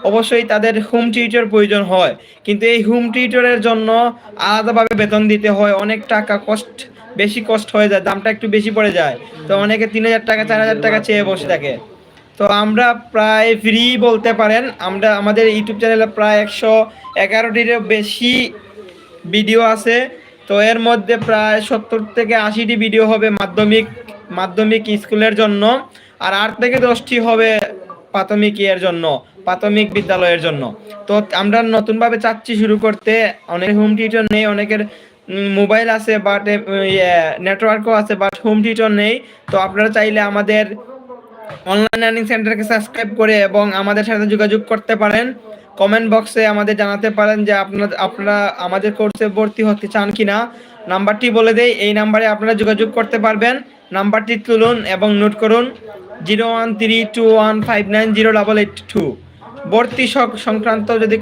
অবশ্যই তাদের home tutor প্রয়োজন হয়, কিন্তু এই হোম টিউটরের জন্য আলাদাভাবে বেতন দিতে হয়, অনেক টাকা বেশি কষ্ট হয়ে যায়, দামটা একটু বেশি পড়ে যায়। তো অনেকে 3,000 টাকা 4,000 টাকা চেয়ে বসে থাকে। তো আমরা প্রায় ফ্রি বলতে পারেন, আমরা আমাদের ইউটিউব চ্যানেলে প্রায় 111টিরও বেশি ভিডিও আছে। তো এর মধ্যে প্রায় 70 থেকে 80টি ভিডিও হবে মাধ্যমিক স্কুলের জন্য, আর 8 থেকে 10টি হবে প্রাথমিক ইয়ের জন্য, প্রাথমিক বিদ্যালয়ের জন্য। তো আমরা নতুনভাবে চাচ্ছি শুরু করতে। অনেক হোম টিউটর নেই, অনেকের মোবাইল আছে বাট নেটওয়ার্কও আছে বাট হোম টিউটর নেই। তো আপনারা চাইলে আমাদের অনলাইন লার্নিং সেন্টারকে সাবস্ক্রাইব করে এবং আমাদের সাথে যোগাযোগ করতে পারেন। কমেন্ট বক্সে আমাদের জানাতে পারেন যে আপনারা আমাদের কোর্সে ভর্তি হতে চান কিনা। নাম্বারটি বলে দেই, এই নাম্বারে আপনারা যোগাযোগ করতে পারবেন। নাম্বারটি তুলুন এবং নোট করুন, 013215908882। ভর্তি সংক্রান্ত যদি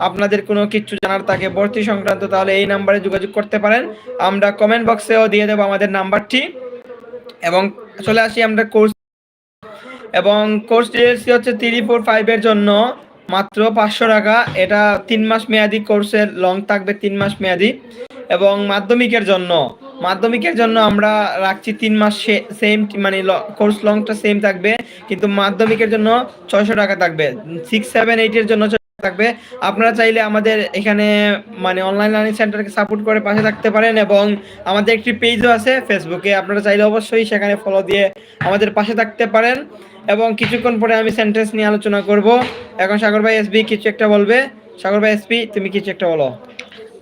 আপনাদের কোনো কিছু জানার থাকে ভর্তি সংক্রান্ত, তাহলে এই নাম্বারে যোগাযোগ করতে পারেন। আমরা কমেন্ট বক্সেও দিয়ে দেবো আমাদের নাম্বারটি। এবং চলে আসি আমরা কোর্স, এবং কোর্স ডিটেলসটি হচ্ছে 3, 4, 5 এর জন্য মাত্র 500 টাকা। এটা 3 মাস মেয়াদি, কোর্সের লং থাকবে 3 মাস মেয়াদি। এবং মাধ্যমিকের জন্য আমরা রাখছি 3 মাস সেম, মানে কোর্স লংটা সেম থাকবে, কিন্তু মাধ্যমিকের জন্য 600 টাকা থাকবে। 6, 7, 8 এর জন্য থাকবে। আপনারা চাইলে আমাদের এখানে মানে অনলাইন লার্নিং সেন্টারকে সাপোর্ট করে পাশে থাকতে পারেন, এবং আমাদের একটি পেজও আছে ফেসবুকে, আপনারা চাইলে অবশ্যই সেখানে ফলো দিয়ে আমাদের পাশে থাকতে পারেন। এবং কিছুক্ষণ পরে আমি সেন্টেন্স নিয়ে আলোচনা করব। এখন সাগর ভাই এসবি কিছু একটা বলবে। সাগর ভাই এসপি, তুমি কিছু একটা বলো।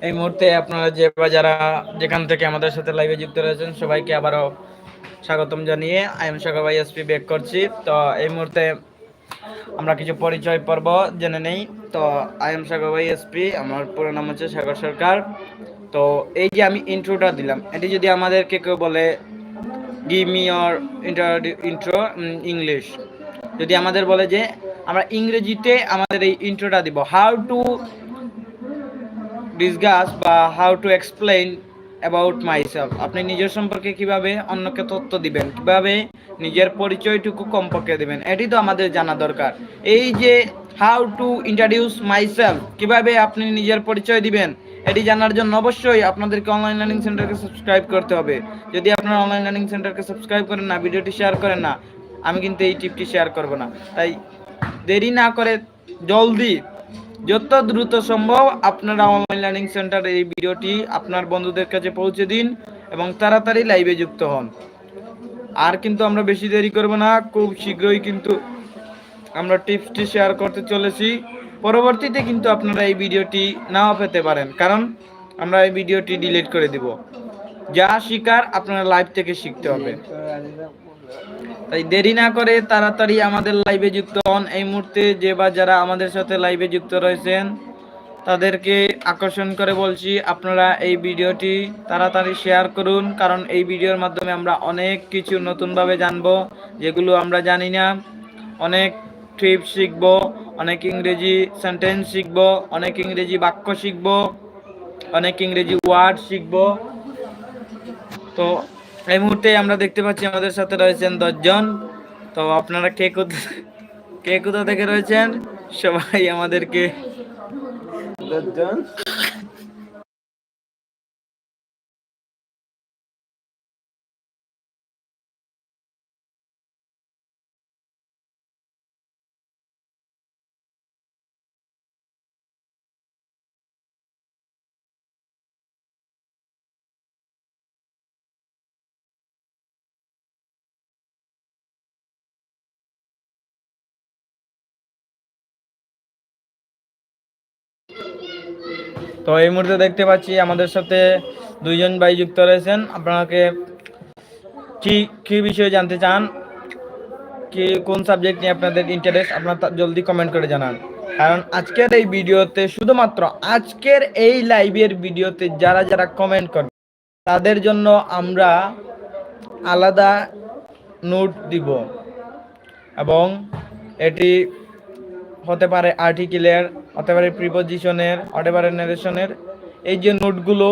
এই মুহূর্তে আপনারা যারা যেখান থেকে আমাদের সাথে লাইভে যুক্ত রয়েছেন সবাইকে আবারও স্বাগতম জানিয়ে আই এম সাগর ভাই এসপি ব্যাক করছি। তো এই মুহূর্তে আমরা কিছু পরিচয় পর্ব জেনে নেই। তো আই এম সাগর ভাই এসপি, আমার পুরো নাম হচ্ছে সাগর সরকার। তো এই যে আমি ইন্ট্রোটা দিলাম, এটি যদি আমাদেরকে কেউ বলে give me your intro English, যদি আমাদের বলে যে আমরা ইংরেজিতে আমাদের এই ইন্ট্রোটা দিব, হাউ টু ডিসকাস বা how to explain about myself, আপনি নিজের সম্পর্কে কিভাবে অন্যকে তথ্য দিবেন, কিভাবে নিজের পরিচয়টুকু কমপক্ষে দিবেন, এটি তো আমাদের জানা দরকার। এই যে হাউ টু ইন্ট্রোডিউস মাইসেলফ, কিভাবে আপনি নিজের পরিচয় দিবেন, এটি জানার জন্য অবশ্যই আপনাদেরকে অনলাইন লার্নিং সেন্টারকে সাবস্ক্রাইব করতে হবে। যদি আপনারা অনলাইন লার্নিং সেন্টারকে সাবস্ক্রাইব করেন না, ভিডিওটি শেয়ার করেন না, আমি কিন্তু এই টিপটি শেয়ার করব না। তাই দেরি না করে জলদি যত দ্রুত সম্ভব আপনারা অনলাইন লার্নিং সেন্টার এই ভিডিওটি আপনার বন্ধুদের কাছে পৌঁছে দিন এবং তাড়াতাড়ি লাইভে যুক্ত হন। আর কিন্তু আমরা বেশি দেরি করব না, খুব শীঘ্রই কিন্তু আমরা টিপসটি শেয়ার করতে চলেছি। পরবর্তীতে কিন্তু আপনারা এই ভিডিওটি নাও পেতে পারেন, কারণ আমরা এই ভিডিওটি ডিলিট করে দিব। যা শিকার আপনারা লাইভ থেকে শিখতে হবে। তাই দেরি না করে তাড়াতাড়ি আমাদের লাইভে যুক্ত হন। এই মুহূর্তে যারা আমাদের সাথে লাইভে যুক্ত রয়েছেন তাদেরকে আকর্ষণ করে বলছি, আপনারা এই ভিডিওটি তাড়াতাড়ি শেয়ার করুন, কারণ এই ভিডিওর মাধ্যমে আমরা অনেক কিছু নতুনভাবে জানবো যেগুলো আমরা জানি না। অনেক টিপস শিখবো, অনেক ইংরেজি সেন্টেন্স শিখবো, অনেক ইংরেজি বাক্য শিখবো, অনেক ইংরেজি ওয়ার্ড শিখবো। তো এই মুহূর্তে আমরা দেখতে পাচ্ছি আমাদের সাথে রয়েছেন 10 জন। তো আপনারা কে কোথা থেকে রয়েছেন সবাই আমাদেরকে 10 জন। তো এই মুহূর্তে দেখতে পাচ্ছি আমাদের সাথে 2 জন ভাই যুক্ত রয়েছেন। আপনাকে কি বিষয়ে জানতে চান, কি কোন সাবজেক্ট নিয়ে আপনাদের ইন্টারেস্ট, আপনারা জলদি কমেন্ট করে জানান। কারণ আজকের এই ভিডিওতে, শুধুমাত্র আজকের এই লাইভের ভিডিওতে যারা কমেন্ট করবে তাদের জন্য আমরা আলাদা নোট দিব, এবং এটি হতে পারে আর্টিকেলের, হতে পারে প্রিপোজিশনের, হতে পারে নারেশনের। এই যে নোটগুলো,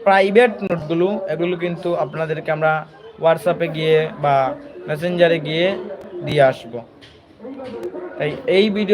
প্রাইভেট নোটগুলো, এগুলো কিন্তু আপনাদেরকে আমরা হোয়াটসঅ্যাপে গিয়ে বা মেসেঞ্জারে গিয়ে দিয়ে আসবো। তাই এই ভিডিও